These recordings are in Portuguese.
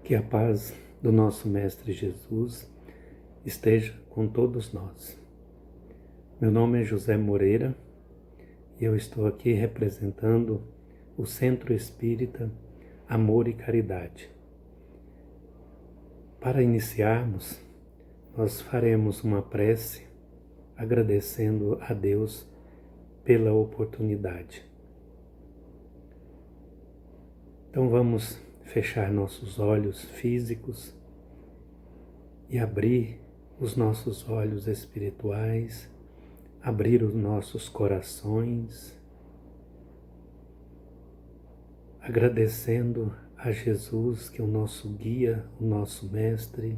Que a paz do nosso Mestre Jesus esteja com todos nós. Meu nome é José Moreira e eu estou aqui representando o Centro Espírita Amor e Caridade. Para iniciarmos, nós faremos uma prece agradecendo a Deus pela oportunidade. Então vamos fechar nossos olhos físicos e abrir os nossos olhos espirituais, abrir os nossos corações, agradecendo a Jesus, que é o nosso guia, o nosso mestre,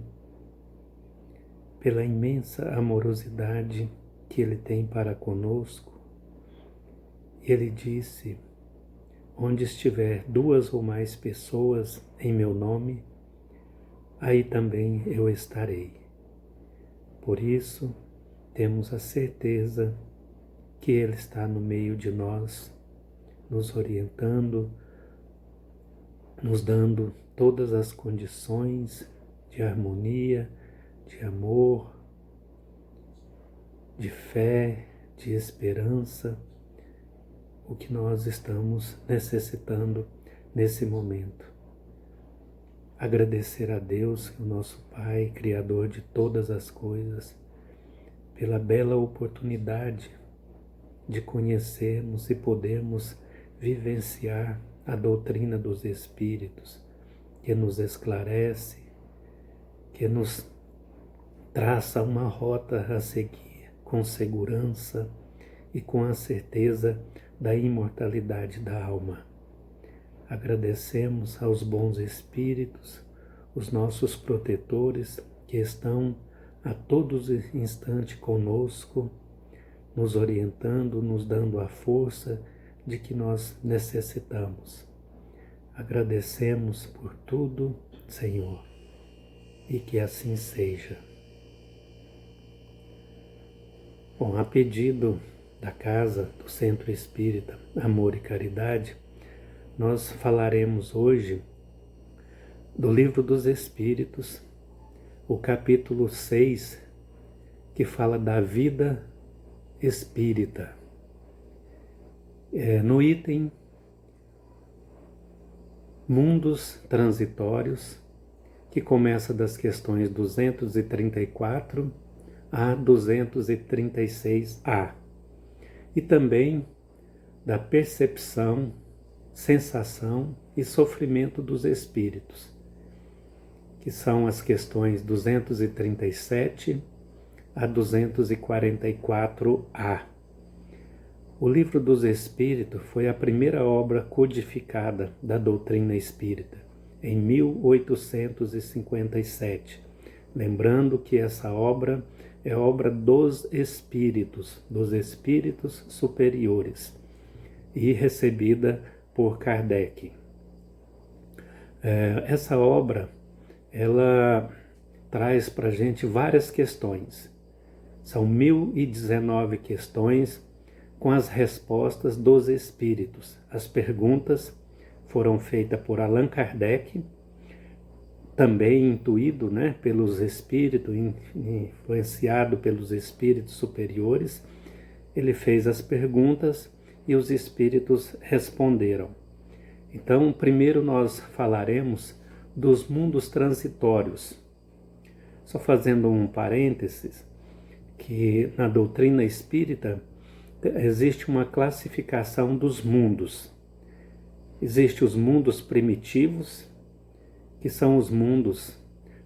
pela imensa amorosidade que Ele tem para conosco. Ele disse: onde estiver 2 ou mais pessoas em meu nome, aí também eu estarei. Por isso, temos a certeza que Ele está no meio de nós, nos orientando, nos dando todas as condições de harmonia, de amor, de fé, de esperança, o que nós estamos necessitando nesse momento. Agradecer a Deus, que é o nosso Pai, Criador de todas as coisas, pela bela oportunidade de conhecermos e podermos vivenciar a doutrina dos Espíritos, que nos esclarece, que nos traça uma rota a seguir com segurança e com a certeza da imortalidade da alma. Agradecemos aos bons espíritos, os nossos protetores, que estão a todos os instantes conosco, nos orientando, nos dando a força de que nós necessitamos. Agradecemos por tudo, Senhor, e que assim seja. Bom, a pedido da Casa do Centro Espírita Amor e Caridade, nós falaremos hoje do Livro dos Espíritos, o capítulo 6, que fala da vida espírita. No item Mundos Transitórios, que começa das questões 234 a 236a, e também da percepção, sensação e sofrimento dos espíritos, que são as questões 237 a 244a. O Livro dos Espíritos foi a primeira obra codificada da doutrina espírita, em 1857. Lembrando que essa obra é obra dos espíritos superiores, e recebida por Kardec. Essa obra, ela traz para a gente várias questões. São 1019 questões com as respostas dos espíritos. As perguntas foram feitas por Allan Kardec, também intuído, pelos espíritos, influenciado pelos espíritos superiores. Ele fez as perguntas e os espíritos responderam. Então, primeiro nós falaremos dos mundos transitórios. Só fazendo um parênteses, que na doutrina espírita existe uma classificação dos mundos. Existem os mundos primitivos, que são os mundos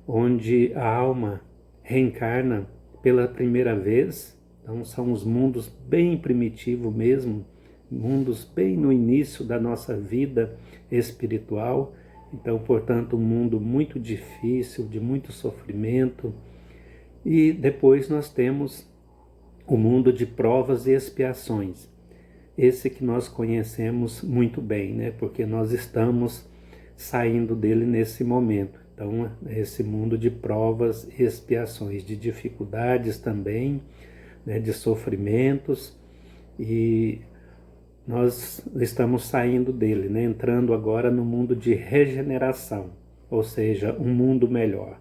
onde a alma reencarna pela primeira vez. Então são os mundos bem primitivos mesmo, mundos bem no início da nossa vida espiritual. Então, portanto, um mundo muito difícil, de muito sofrimento. E depois nós temos o mundo de provas e expiações. Esse que nós conhecemos muito bem, porque nós estamos saindo dele nesse momento. Então, esse mundo de provas e expiações, de dificuldades também, de sofrimentos, e nós estamos saindo dele, entrando agora no mundo de regeneração, ou seja, um mundo melhor.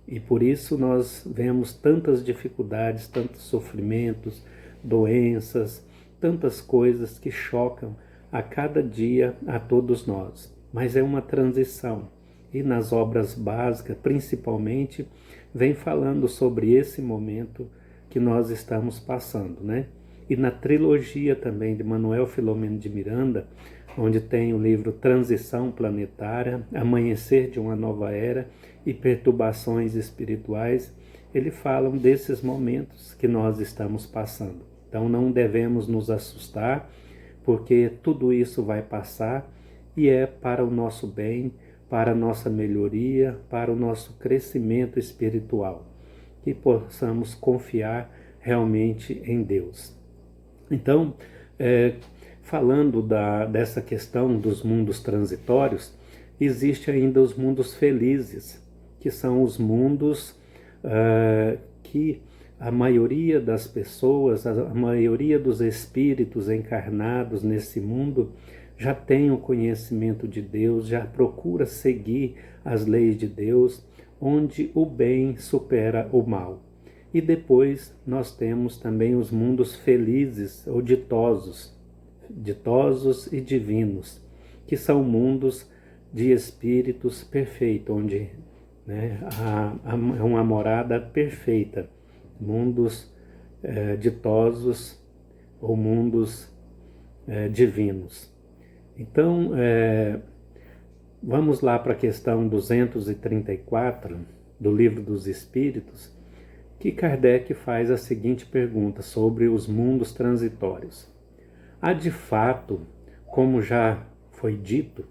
E por isso nós vemos tantas dificuldades, tantos sofrimentos, doenças, tantas coisas que chocam a cada dia a todos nós. Mas é uma transição. E nas obras básicas, principalmente, vem falando sobre esse momento que nós estamos passando, né? E na trilogia também de Manuel Filomeno de Miranda, onde tem o livro Transição Planetária, Amanhecer de uma Nova Era e Perturbações Espirituais, ele fala desses momentos que nós estamos passando. Então não devemos nos assustar, porque tudo isso vai passar e é para o nosso bem, para a nossa melhoria, para o nosso crescimento espiritual, que possamos confiar realmente em Deus. Então, falando dessa questão dos mundos transitórios, existe ainda os mundos felizes, que são os mundos que a maioria das pessoas, a maioria dos espíritos encarnados nesse mundo já tem o conhecimento de Deus, já procura seguir as leis de Deus, onde o bem supera o mal. E depois nós temos também os mundos felizes ou ditosos e divinos, que são mundos de espíritos perfeitos, onde há uma morada perfeita, mundos ditosos ou mundos divinos. Então, vamos lá para a questão 234 do Livro dos Espíritos, que Kardec faz a seguinte pergunta sobre os mundos transitórios. Há de fato, como já foi dito,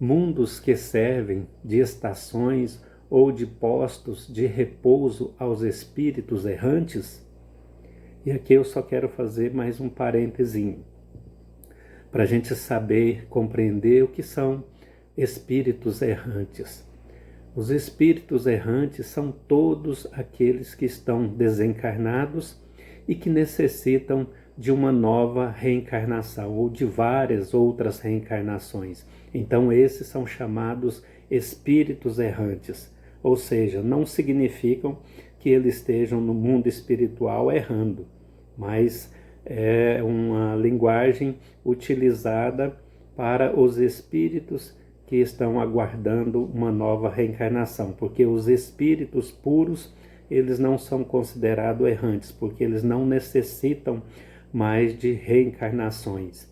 mundos que servem de estações ou de postos de repouso aos espíritos errantes? E aqui eu só quero fazer mais um parentezinho, para a gente saber, compreender o que são espíritos errantes. Os espíritos errantes são todos aqueles que estão desencarnados e que necessitam de uma nova reencarnação ou de várias outras reencarnações. Então esses são chamados espíritos errantes, ou seja, não significam que eles estejam no mundo espiritual errando, mas é uma linguagem utilizada para os espíritos que estão aguardando uma nova reencarnação, porque os espíritos puros, eles não são considerados errantes, porque eles não necessitam mais de reencarnações.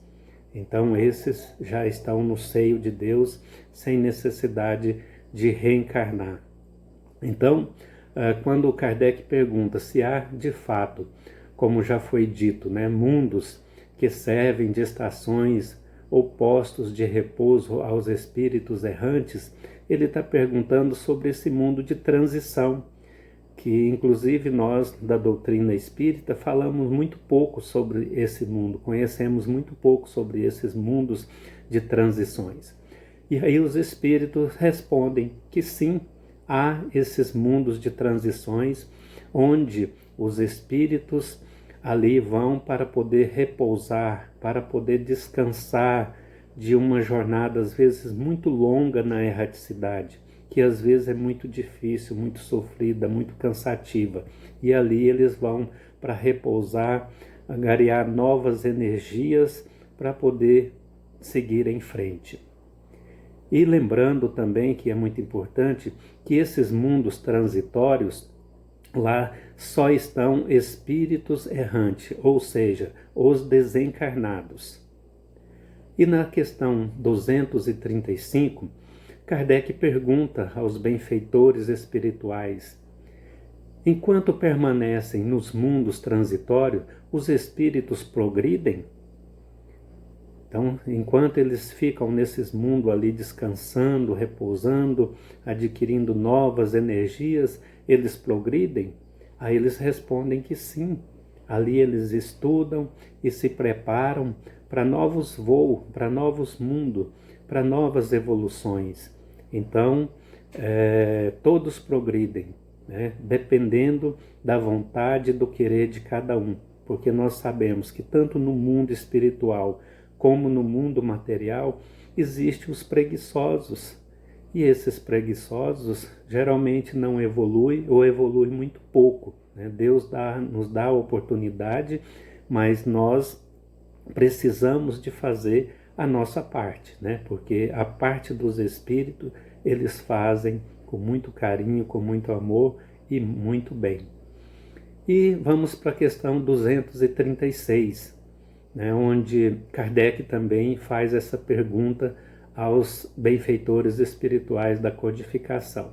Então esses já estão no seio de Deus, sem necessidade de reencarnar. Então, quando Kardec pergunta se há de fato, como já foi dito, mundos que servem de estações ou postos de repouso aos espíritos errantes, ele está perguntando sobre esse mundo de transição, que inclusive nós da doutrina espírita falamos muito pouco sobre esse mundo, conhecemos muito pouco sobre esses mundos de transições. E aí os espíritos respondem que sim, há esses mundos de transições onde os espíritos ali vão para poder repousar, para poder descansar de uma jornada às vezes muito longa na erraticidade, que às vezes é muito difícil, muito sofrida, muito cansativa. E ali eles vão para repousar, angariar novas energias para poder seguir em frente. E lembrando também que é muito importante que esses mundos transitórios, lá só estão espíritos errantes, ou seja, os desencarnados. E na questão 235, Kardec pergunta aos benfeitores espirituais: enquanto permanecem nos mundos transitórios, os espíritos progridem? Então, enquanto eles ficam nesses mundos ali descansando, repousando, adquirindo novas energias, eles progridem? Aí eles respondem que sim. Ali eles estudam e se preparam para novos voos, para novos mundos, para novas evoluções. Então, todos progridem, dependendo da vontade e do querer de cada um. Porque nós sabemos que tanto no mundo espiritual como no mundo material, existem os preguiçosos, E esses preguiçosos geralmente não evoluem ou evoluem muito pouco, né? Deus nos dá a oportunidade, mas nós precisamos de fazer a nossa parte, né? Porque a parte dos espíritos eles fazem com muito carinho, com muito amor e muito bem. E vamos para a questão 236, né? Onde Kardec também faz essa pergunta aos benfeitores espirituais da codificação.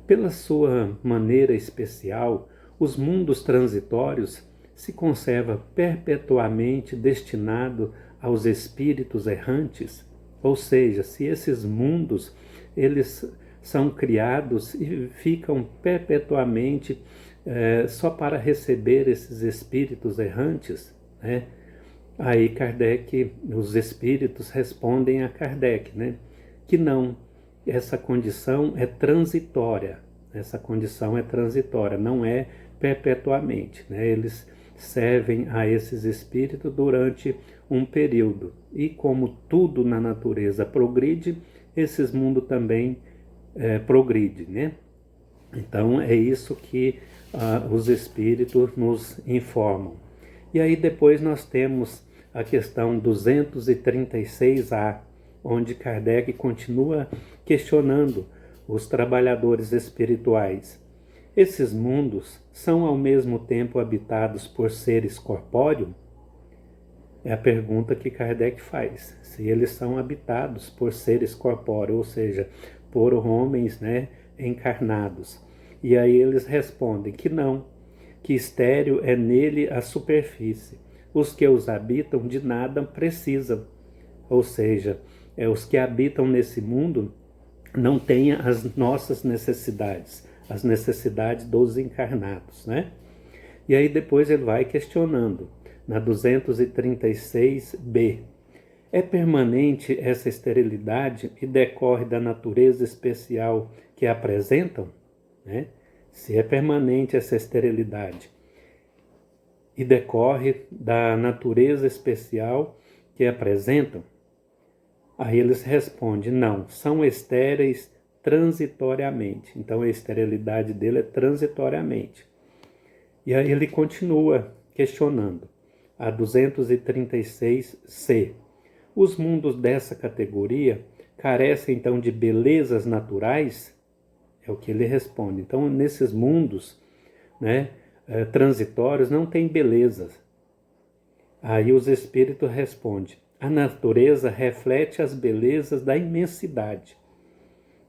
Pela sua maneira especial, os mundos transitórios se conserva perpetuamente destinado aos espíritos errantes, ou seja, se esses mundos eles são criados e ficam perpetuamente só para receber esses espíritos errantes, né? Aí Kardec, os espíritos respondem a Kardec, né? Que não, essa condição é transitória, não é perpetuamente, né? Eles servem a esses espíritos durante um período. E como tudo na natureza progride, esses mundos também progride, né? Então é isso que os espíritos nos informam. E aí depois nós temos a questão 236A, onde Kardec continua questionando os trabalhadores espirituais. Esses mundos são ao mesmo tempo habitados por seres corpóreos? É a pergunta que Kardec faz. Se eles são habitados por seres corpóreos, ou seja, por homens, né, encarnados. E aí eles respondem que não, que estéril é nele a superfície. Os que os habitam de nada precisam. Ou seja, os que habitam nesse mundo não têm as nossas necessidades, as necessidades dos encarnados, né? E aí depois ele vai questionando, na 236b. É permanente essa esterilidade e decorre da natureza especial que apresentam? Né? Se é permanente essa esterilidade e decorre da natureza especial que apresentam, aí eles respondem, não, são estéreis transitoriamente. Então a esterilidade dele é transitoriamente. E aí ele continua questionando, a 236c. Os mundos dessa categoria carecem então de belezas naturais? É o que ele responde. Então, nesses mundos, né, transitórios, não tem belezas. Aí os espíritos respondem: a natureza reflete as belezas da imensidade,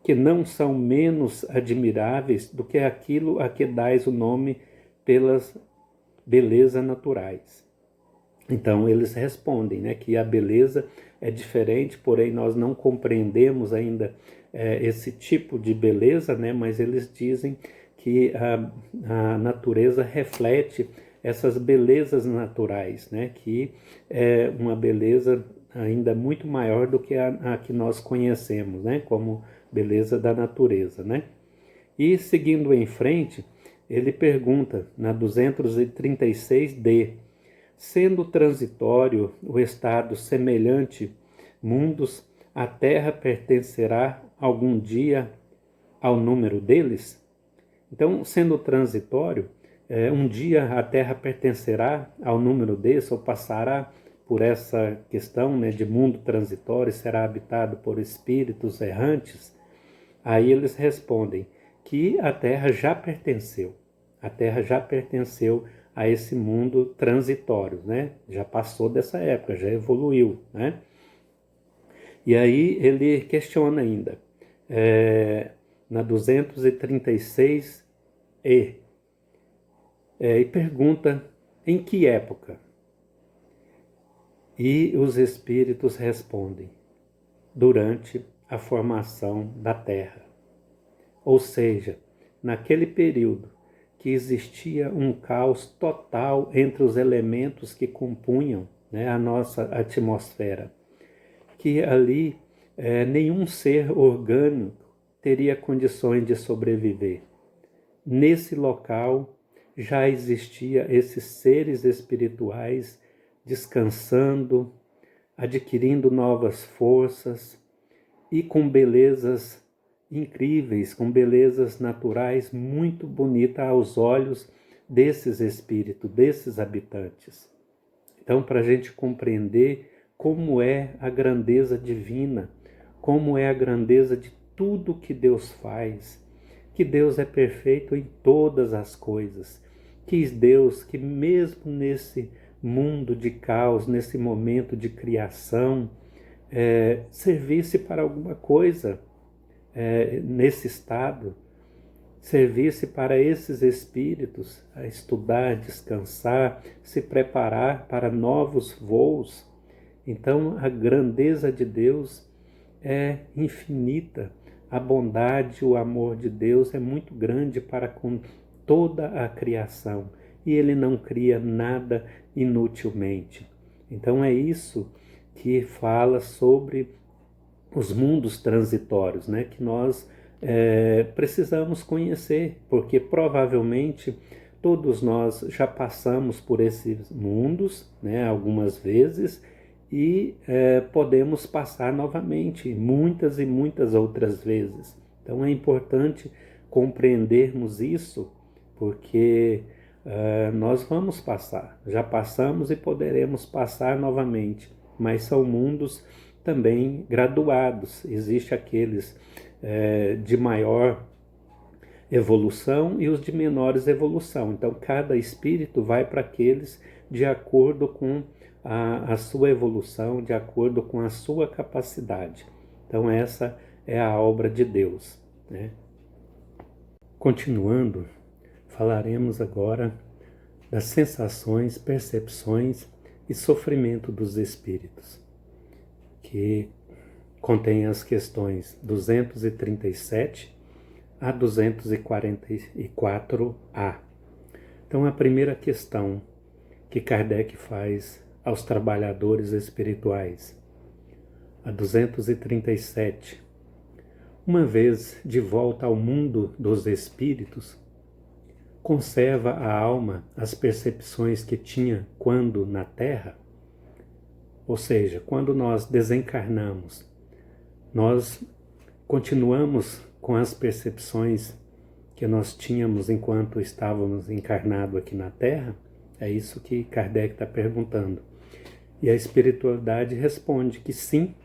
que não são menos admiráveis do que aquilo a que dais o nome pelas belezas naturais. Então eles respondem, né, que a beleza é diferente, porém nós não compreendemos ainda esse tipo de beleza, né, mas eles dizem que a natureza reflete essas belezas naturais, né, que é uma beleza ainda muito maior do que a que nós conhecemos, né, como beleza da natureza, né. E seguindo em frente, ele pergunta na 236d, sendo transitório o estado semelhante mundos, a Terra pertencerá algum dia ao número deles? Então, sendo transitório, um dia a Terra pertencerá ao número desse, ou passará por essa questão, né, de mundo transitório, será habitado por espíritos errantes? Aí eles respondem que a Terra já pertenceu. A Terra já pertenceu a esse mundo transitório, né? Já passou dessa época, já evoluiu, né? E aí ele questiona ainda, na 236e, e pergunta em que época? E os espíritos respondem, durante a formação da Terra. Ou seja, naquele período que existia um caos total entre os elementos que compunham, né, a nossa atmosfera, que ali nenhum ser orgânico teria condições de sobreviver. Nesse local já existia esses seres espirituais descansando, adquirindo novas forças e com belezas incríveis, com belezas naturais muito bonitas aos olhos desses espíritos, desses habitantes. Então, para a gente compreender como é a grandeza divina, como é a grandeza de tudo que Deus faz, que Deus é perfeito em todas as coisas, que Deus, que mesmo nesse mundo de caos, nesse momento de criação, servisse para alguma coisa nesse estado, servisse para esses espíritos a estudar, descansar, se preparar para novos voos. Então, a grandeza de Deus é infinita, a bondade, o amor de Deus é muito grande para com toda a criação e Ele não cria nada inutilmente. Então, é isso que fala sobre os mundos transitórios, né? Que nós precisamos conhecer, porque provavelmente todos nós já passamos por esses mundos, né? Algumas vezes, e podemos passar novamente, muitas e muitas outras vezes. Então é importante compreendermos isso, porque nós vamos passar, já passamos e poderemos passar novamente, mas são mundos também graduados. Existe aqueles de maior evolução e os de menores evolução. Então, cada espírito vai para aqueles de acordo com a sua evolução, de acordo com a sua capacidade. Então, essa é a obra de Deus, né? Continuando, falaremos agora das sensações, percepções e sofrimento dos espíritos, que contém as questões 237 a 244A. Então, a primeira questão que Kardec faz aos trabalhadores espirituais, a 237. Uma vez de volta ao mundo dos espíritos, conserva a alma as percepções que tinha quando na Terra? Ou seja, quando nós desencarnamos, nós continuamos com as percepções que nós tínhamos enquanto estávamos encarnados aqui na Terra? É isso que Kardec está perguntando. E a espiritualidade responde que sim,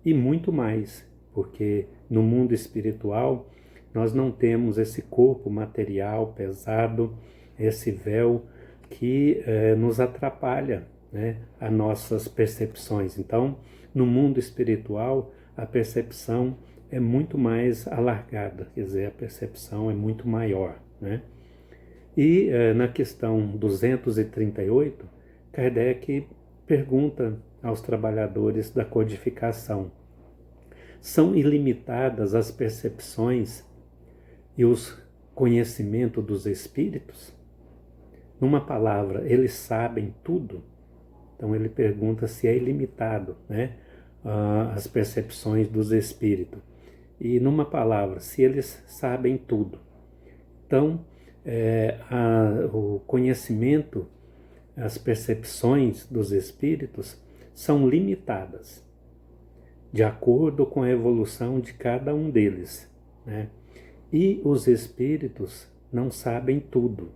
e muito mais, porque no mundo espiritual nós não temos esse corpo material pesado, esse véu que nos atrapalha, né, as nossas percepções. Então, no mundo espiritual, a percepção é muito mais alargada, quer dizer, a percepção é muito maior, né? E na questão 238, Kardec pergunta aos trabalhadores da codificação: são ilimitadas as percepções e os conhecimentos dos espíritos? Numa palavra, eles sabem tudo? Então ele pergunta se é ilimitado, né, as percepções dos espíritos. E numa palavra, se eles sabem tudo. Então, o conhecimento, as percepções dos espíritos são limitadas, de acordo com a evolução de cada um deles, né? E os espíritos não sabem tudo.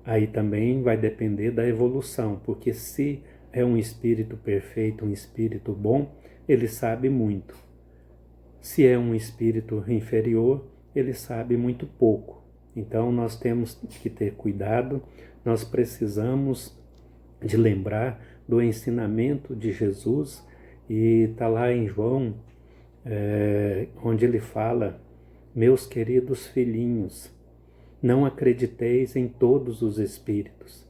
Aí também vai depender da evolução, porque se é um espírito perfeito, um espírito bom, ele sabe muito. Se é um espírito inferior, ele sabe muito pouco. Então nós temos que ter cuidado, nós precisamos de lembrar do ensinamento de Jesus, e está lá em João, onde ele fala: meus queridos filhinhos, não acrediteis em todos os espíritos,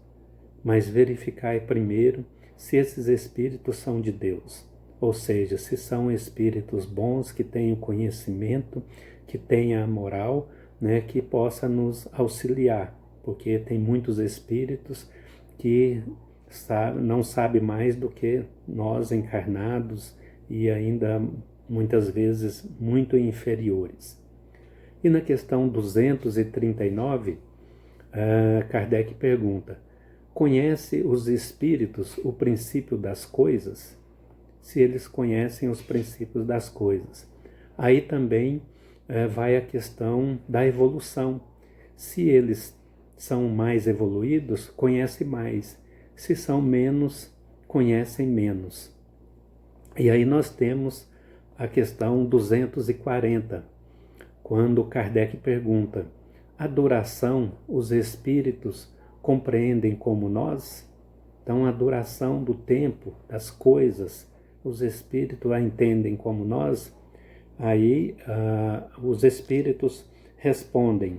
mas verificai primeiro se esses espíritos são de Deus, ou seja, se são espíritos bons, que tenham conhecimento, que tenham a moral, né, que possa nos auxiliar, porque tem muitos espíritos que não sabem mais do que nós encarnados e ainda muitas vezes muito inferiores. E na questão 239, Kardec pergunta: conhece os espíritos o princípio das coisas? Se eles conhecem os princípios das coisas. Aí também vai a questão da evolução. Se eles são mais evoluídos, conhecem mais. Se são menos, conhecem menos. E aí nós temos a questão 240, quando Kardec pergunta: a duração os espíritos compreendem como nós? Então, a duração do tempo, das coisas, os espíritos a entendem como nós? Aí os espíritos respondem: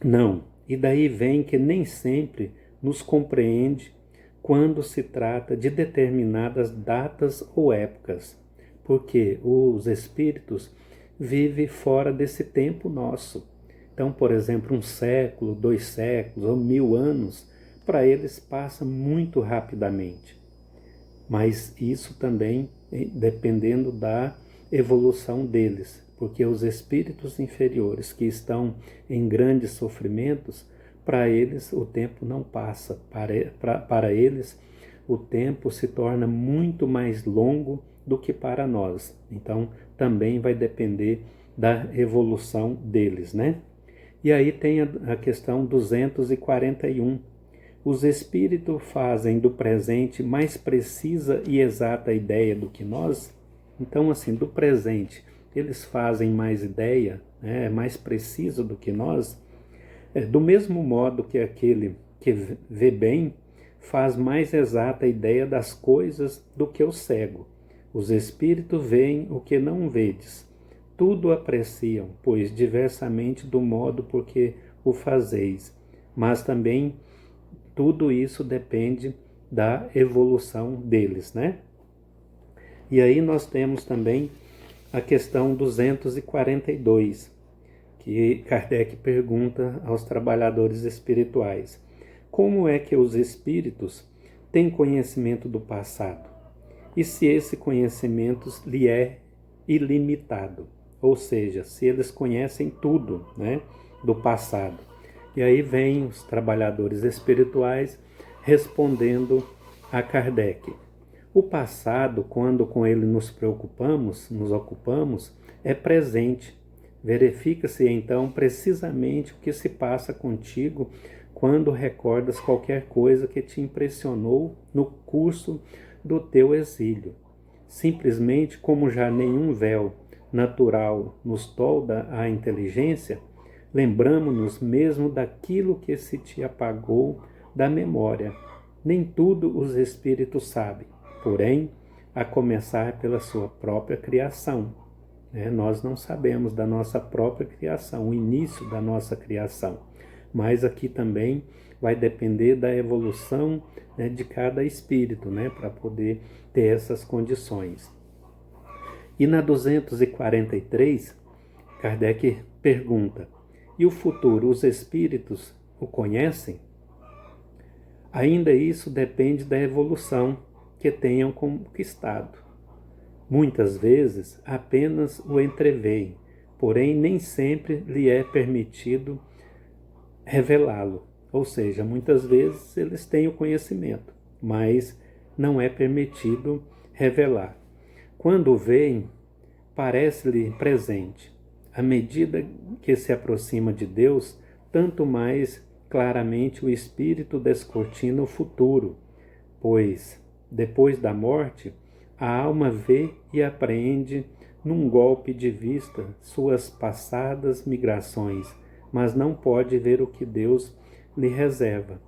não. E daí vem que nem sempre nos compreende quando se trata de determinadas datas ou épocas, porque os espíritos vivem fora desse tempo nosso. Então, por exemplo, 1 século, 2 séculos ou 1000 anos, para eles passa muito rapidamente. Mas isso também dependendo da evolução deles, porque os espíritos inferiores que estão em grandes sofrimentos, para eles o tempo não passa, para eles o tempo se torna muito mais longo do que para nós. Então também vai depender da evolução deles, né? E aí tem a questão 241. Os espíritos fazem do presente mais precisa e exata ideia do que nós? Então, assim, do presente, eles fazem mais ideia, né, mais preciso do que nós? Do mesmo modo que aquele que vê bem faz mais exata ideia das coisas do que o cego. Os espíritos veem o que não vedes. Tudo apreciam, pois diversamente do modo por que o fazeis. Mas também tudo isso depende da evolução deles, né? E aí nós temos também a questão 242, que Kardec pergunta aos trabalhadores espirituais: como é que os espíritos têm conhecimento do passado? E se esse conhecimento lhe é ilimitado? Ou seja, se eles conhecem tudo, né, do passado. E aí vem os trabalhadores espirituais respondendo a Kardec: o passado, quando com ele nos preocupamos, nos ocupamos, é presente. Verifica-se então precisamente o que se passa contigo quando recordas qualquer coisa que te impressionou no curso do teu exílio. Simplesmente como já nenhum véu natural nos tolda a inteligência, lembramo-nos mesmo daquilo que se te apagou da memória. Nem tudo os espíritos sabem, porém, a começar pela sua própria criação. Nós não sabemos da nossa própria criação, o início da nossa criação. Mas aqui também vai depender da evolução, de cada espírito, para poder ter essas condições. E na 243, Kardec pergunta: e o futuro, os espíritos o conhecem? Ainda isso depende da evolução que tenham conquistado. Muitas vezes apenas o entreveem, porém nem sempre lhe é permitido revelá-lo. Ou seja, muitas vezes eles têm o conhecimento, mas não é permitido revelar. Quando o veem, parece-lhe presente. À medida que se aproxima de Deus, tanto mais claramente o espírito descortina o futuro, pois, depois da morte, a alma vê e apreende num golpe de vista suas passadas migrações, mas não pode ver o que Deus lhe reserva.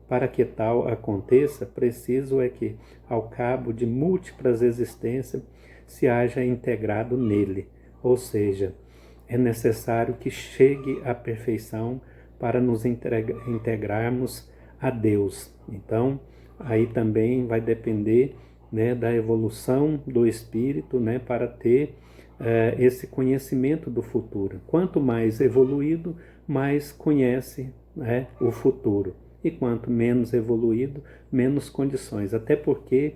Para que tal aconteça, preciso é que, ao cabo de múltiplas existências, se haja integrado nele, ou seja, é necessário que chegue à perfeição para nos integrarmos a Deus. Então, aí também vai depender, da evolução do espírito, para ter esse conhecimento do futuro. Quanto mais evoluído, mais conhece, o futuro. E quanto menos evoluído, menos condições. Até porque,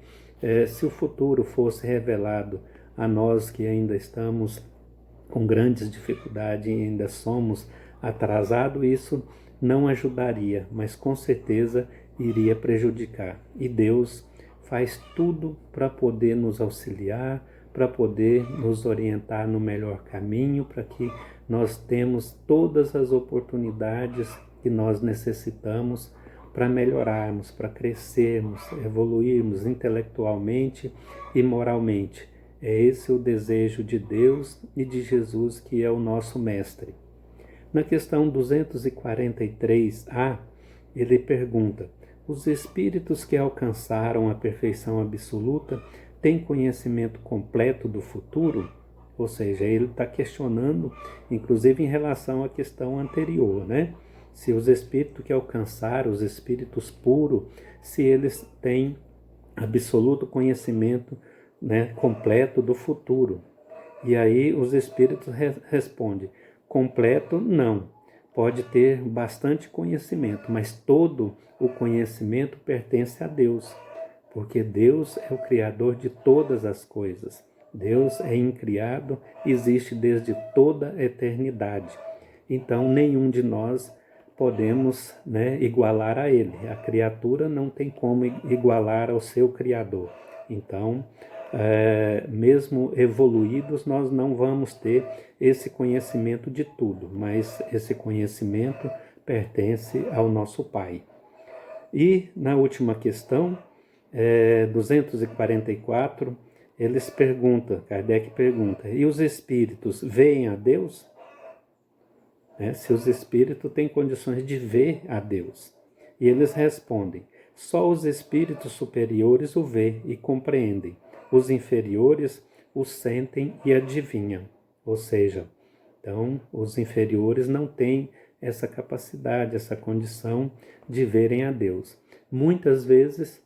se o futuro fosse revelado a nós que ainda estamos com grandes dificuldades e ainda somos atrasados, isso não ajudaria, mas com certeza iria prejudicar. E Deus faz tudo para poder nos auxiliar, para poder nos orientar no melhor caminho, para que nós temos todas as oportunidades que nós necessitamos para melhorarmos, para crescermos, evoluirmos intelectualmente e moralmente. É esse o desejo de Deus e de Jesus, que é o nosso mestre. Na questão 243a, ele pergunta: os espíritos que alcançaram a perfeição absoluta têm conhecimento completo do futuro? Ou seja, ele está questionando, inclusive em relação à questão anterior, né? Se os espíritos que alcançaram, os espíritos puros, se eles têm absoluto conhecimento, né, completo do futuro. E aí os espíritos respondem: completo não, pode ter bastante conhecimento, mas todo o conhecimento pertence a Deus, porque Deus é o Criador de todas as coisas. Deus é incriado, existe desde toda a eternidade. Então nenhum de nós podemos, né, igualar a Ele. A criatura não tem como igualar ao seu Criador. Então, mesmo evoluídos, nós não vamos ter esse conhecimento de tudo, mas esse conhecimento pertence ao nosso Pai. E na última questão, 244, Kardec pergunta: e os espíritos veem a Deus? Se os espíritos têm condições de ver a Deus. E eles respondem: só os espíritos superiores o veem e compreendem. Os inferiores o sentem e adivinham. Ou seja, então os inferiores não têm essa capacidade, essa condição de verem a Deus. Muitas vezes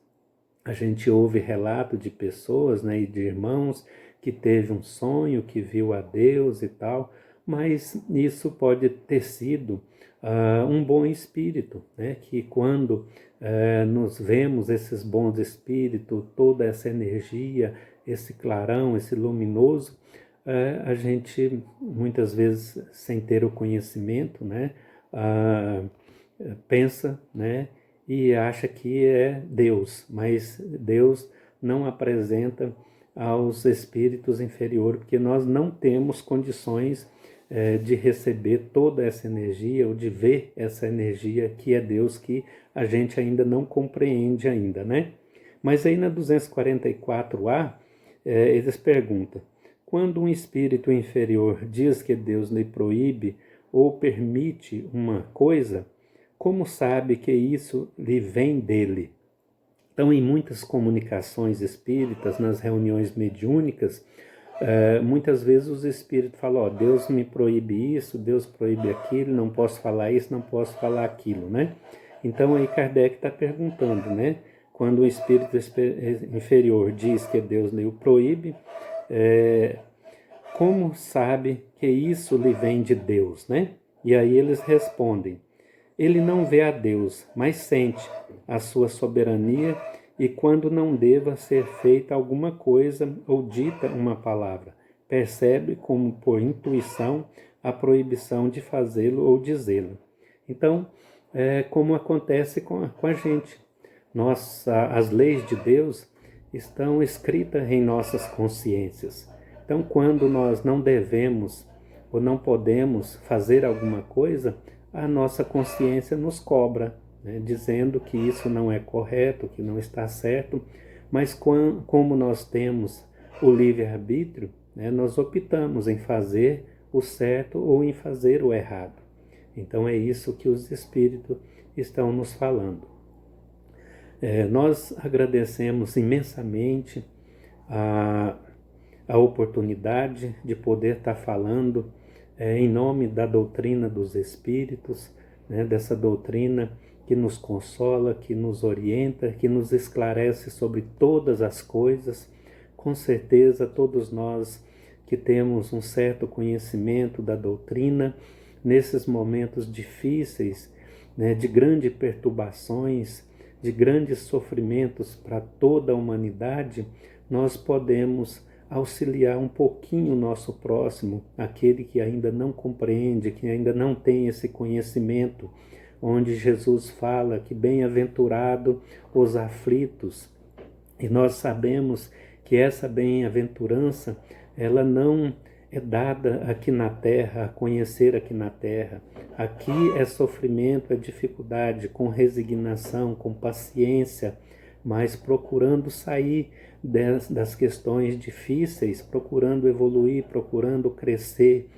a gente ouve relato de pessoas, né, e de irmãos que teve um sonho, que viu a Deus e tal, mas isso pode ter sido um bom espírito, né, que quando nos vemos esses bons espíritos, toda essa energia, esse clarão, esse luminoso, a gente muitas vezes, sem ter o conhecimento, né, pensa, né, e acha que é Deus, mas Deus não apresenta aos espíritos inferiores, porque nós não temos condições de receber toda essa energia ou de ver essa energia que é Deus, que a gente ainda não compreende ainda, né? Mas aí na 244A, eles perguntam: quando um espírito inferior diz que Deus lhe proíbe ou permite uma coisa, como sabe que isso lhe vem dele? Então, em muitas comunicações espíritas, nas reuniões mediúnicas, muitas vezes os espíritos falam: Deus me proíbe isso, Deus proíbe aquilo, não posso falar isso, não posso falar aquilo, né? Então aí Kardec está perguntando, né? Quando o espírito inferior diz que Deus lhe o proíbe, como sabe que isso lhe vem de Deus, né? E aí eles respondem: ele não vê a Deus, mas sente a sua soberania, e quando não deva ser feita alguma coisa ou dita uma palavra, percebe como por intuição a proibição de fazê-lo ou dizê-lo. Então, como acontece com a gente. As leis de Deus estão escritas em nossas consciências. Então, quando nós não devemos ou não podemos fazer alguma coisa, a nossa consciência nos cobra, né, dizendo que isso não é correto, que não está certo, mas como nós temos o livre-arbítrio, né, nós optamos em fazer o certo ou em fazer o errado. Então é isso que os espíritos estão nos falando. Nós agradecemos imensamente a oportunidade de poder estar falando em nome da doutrina dos Espíritos, né, dessa doutrina que nos consola, que nos orienta, que nos esclarece sobre todas as coisas. Com certeza, todos nós que temos um certo conhecimento da doutrina, nesses momentos difíceis, né, de grandes perturbações, de grandes sofrimentos para toda a humanidade, nós podemos auxiliar um pouquinho o nosso próximo, aquele que ainda não compreende, que ainda não tem esse conhecimento, onde Jesus fala que bem-aventurado os aflitos. E nós sabemos que essa bem-aventurança, ela não é dada aqui na terra, a conhecer aqui na terra. Aqui é sofrimento, é dificuldade, com resignação, com paciência, mas procurando sair das questões difíceis, procurando evoluir, procurando crescer.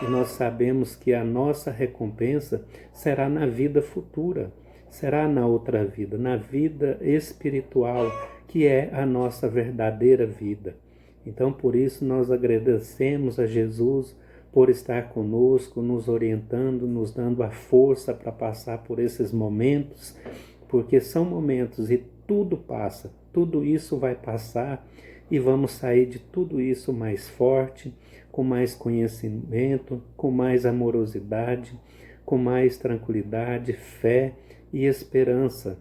E nós sabemos que a nossa recompensa será na vida futura, será na outra vida, na vida espiritual, que é a nossa verdadeira vida. Então, por isso, nós agradecemos a Jesus por estar conosco, nos orientando, nos dando a força para passar por esses momentos, porque são momentos e tudo passa, tudo isso vai passar e vamos sair de tudo isso mais forte, com mais conhecimento, com mais amorosidade, com mais tranquilidade, fé e esperança.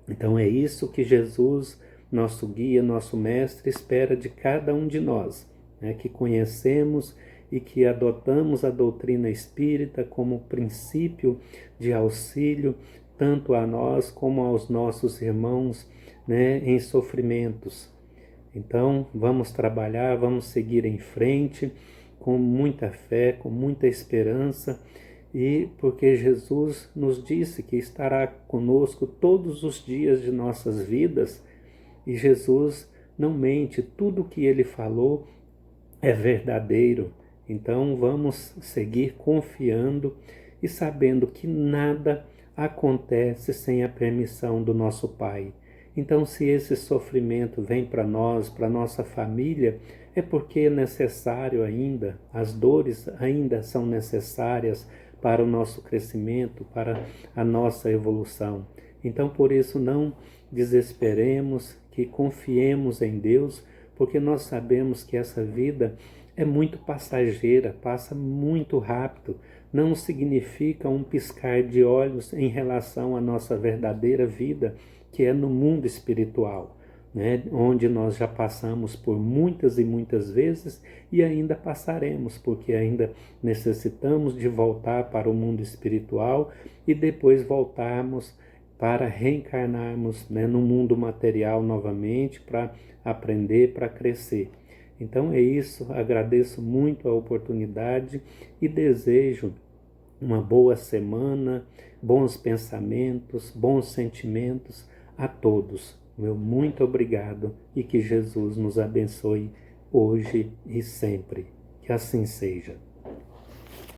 Então é isso que Jesus, nosso guia, nosso mestre, espera de cada um de nós, né? Que conhecemos e que adotamos a doutrina espírita como princípio de auxílio tanto a nós como aos nossos irmãos, né, em sofrimentos. Então vamos trabalhar, vamos seguir em frente com muita fé, com muita esperança, e porque Jesus nos disse que estará conosco todos os dias de nossas vidas, e Jesus não mente, tudo o que ele falou é verdadeiro. Então vamos seguir confiando e sabendo que nada acontece sem a permissão do nosso Pai. Então, se esse sofrimento vem para nós, para nossa família, é porque é necessário ainda, as dores ainda são necessárias para o nosso crescimento, para a nossa evolução. Então, por isso, não desesperemos, que confiemos em Deus, porque nós sabemos que essa vida é muito passageira, passa muito rápido, não significa um piscar de olhos em relação à nossa verdadeira vida, que é no mundo espiritual, né? Onde nós já passamos por muitas e muitas vezes e ainda passaremos, porque ainda necessitamos de voltar para o mundo espiritual e depois voltarmos para reencarnarmos, né, no mundo material novamente, para aprender, para crescer. Então é isso, agradeço muito a oportunidade e desejo uma boa semana, bons pensamentos, bons sentimentos a todos. Meu muito obrigado e que Jesus nos abençoe hoje e sempre. Que assim seja.